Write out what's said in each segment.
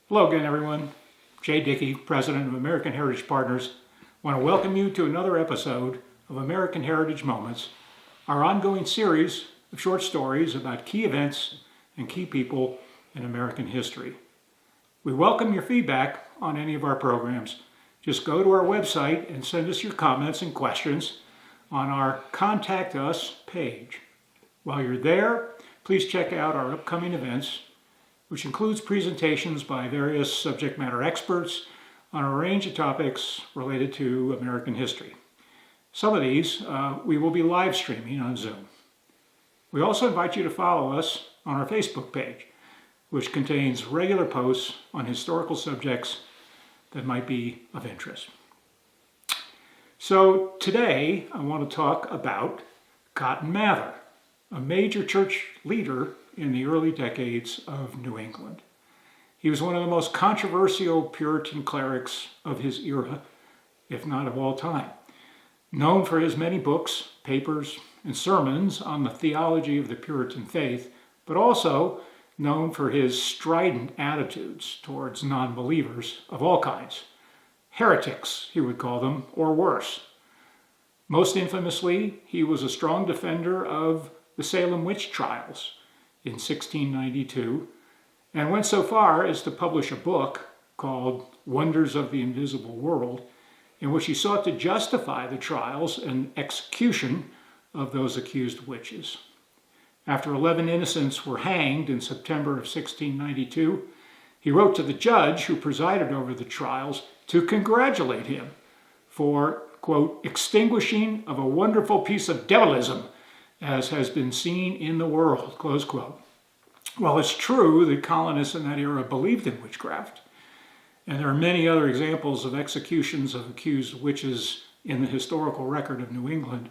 Hello again, everyone. Jay Dickey, President of American Heritage Partners, want to welcome you to another episode of American Heritage Moments, our ongoing series of short stories about key events and key people in American history. We welcome your feedback on any of our programs. Just go to our website and send us your comments and questions on our Contact Us page. While you're there, please check out our upcoming events, which includes presentations by various subject matter experts on a range of topics related to American history. Some of these we will be live streaming on Zoom. We also invite you to follow us on our Facebook page, which contains regular posts on historical subjects that might be of interest. So today I want to talk about Cotton Mather, a major church leader in the early decades of New England. He was one of the most controversial Puritan clerics of his era, if not of all time. Known for his many books, papers, and sermons on the theology of the Puritan faith, but also known for his strident attitudes towards non-believers of all kinds. Heretics, he would call them, or worse. Most infamously, he was a strong defender of the Salem witch trials in 1692, and went so far as to publish a book called Wonders of the Invisible World, in which he sought to justify the trials and execution of those accused witches. After 11 innocents were hanged in September of 1692, he wrote to the judge who presided over the trials to congratulate him for, quote, extinguishing of a wonderful piece of devilism as has been seen in the world, close quote. Well, it's true that colonists in that era believed in witchcraft, and there are many other examples of executions of accused witches in the historical record of New England.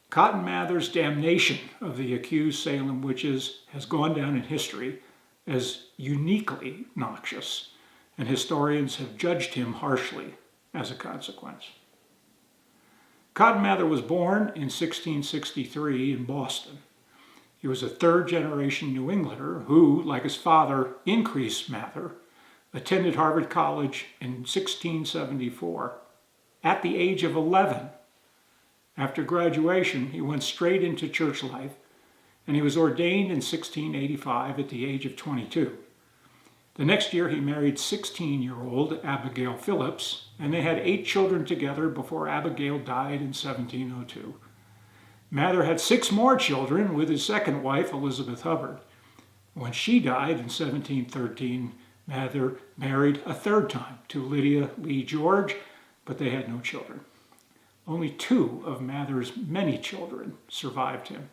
Cotton Mather's damnation of the accused Salem witches has gone down in history as uniquely noxious, and historians have judged him harshly as a consequence. Cotton Mather was born in 1663 in Boston. He was a third-generation New Englander who, like his father, Increase Mather, attended Harvard College in 1674 at the age of 11. After graduation, he went straight into church life, and he was ordained in 1685 at the age of 22. The next year, he married 16-year-old Abigail Phillips, and they had 8 children together before Abigail died in 1702. Mather had 6 more children with his second wife, Elizabeth Hubbard. When she died in 1713, Mather married a third time to Lydia Lee George, but they had no children. Only 2 of Mather's many children survived him.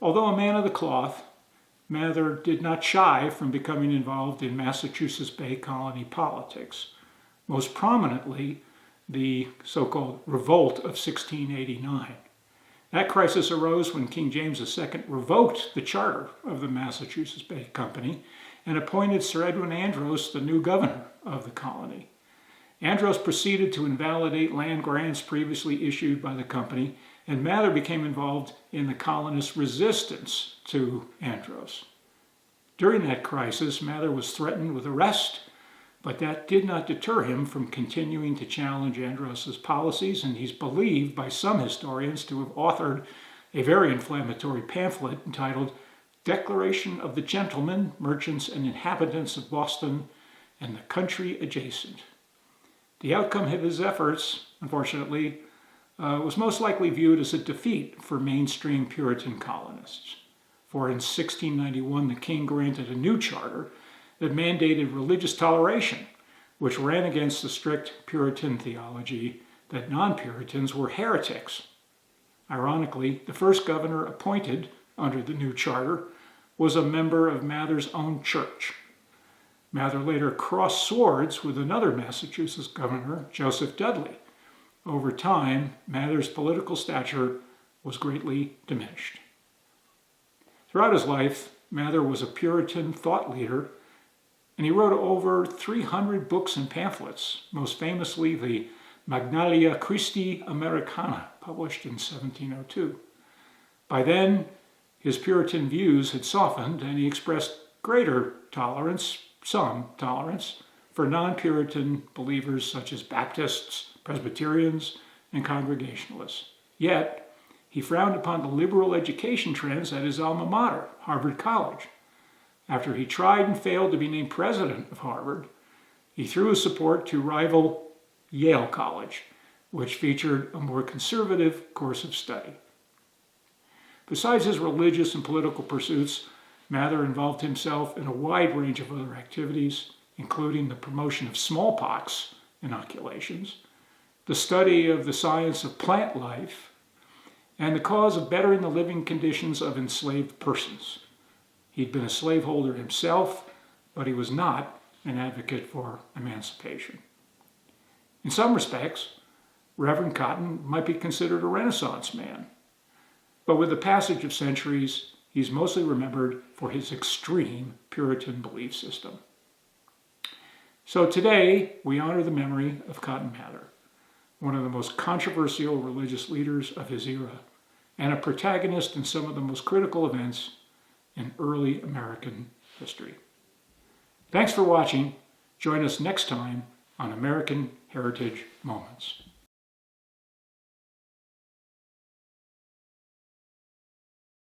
Although a man of the cloth, Mather did not shy from becoming involved in Massachusetts Bay Colony politics, most prominently the so-called Revolt of 1689. That crisis arose when King James II revoked the charter of the Massachusetts Bay Company and appointed Sir Edwin Andros the new governor of the colony. Andros proceeded to invalidate land grants previously issued by the company, and Mather became involved in the colonists' resistance to Andros. During that crisis, Mather was threatened with arrest, but that did not deter him from continuing to challenge Andros's policies, and he's believed by some historians to have authored a very inflammatory pamphlet entitled Declaration of the Gentlemen, Merchants, and Inhabitants of Boston and the Country Adjacent. The outcome of his efforts, unfortunately, was most likely viewed as a defeat for mainstream Puritan colonists. For in 1691, the king granted a new charter that mandated religious toleration, which ran against the strict Puritan theology that non-Puritans were heretics. Ironically, the first governor appointed under the new charter was a member of Mather's own church. Mather later crossed swords with another Massachusetts governor, Joseph Dudley. Over time, Mather's political stature was greatly diminished. Throughout his life, Mather was a Puritan thought leader, and he wrote over 300 books and pamphlets, most famously the Magnalia Christi Americana, published in 1702. By then, his Puritan views had softened, and he expressed greater tolerance some tolerance for non-Puritan believers such as Baptists, Presbyterians, and Congregationalists. Yet, he frowned upon the liberal education trends at his alma mater, Harvard College. After he tried and failed to be named president of Harvard, he threw his support to rival Yale College, which featured a more conservative course of study. Besides his religious and political pursuits, Mather involved himself in a wide range of other activities, including the promotion of smallpox inoculations, the study of the science of plant life, and the cause of bettering the living conditions of enslaved persons. He'd been a slaveholder himself, but he was not an advocate for emancipation. In some respects, Reverend Cotton might be considered a Renaissance man, but with the passage of centuries, he's mostly remembered for his extreme Puritan belief system. So today, we honor the memory of Cotton Mather, one of the most controversial religious leaders of his era, and a protagonist in some of the most critical events in early American history. Thanks for watching. Join us next time on American Heritage Moments.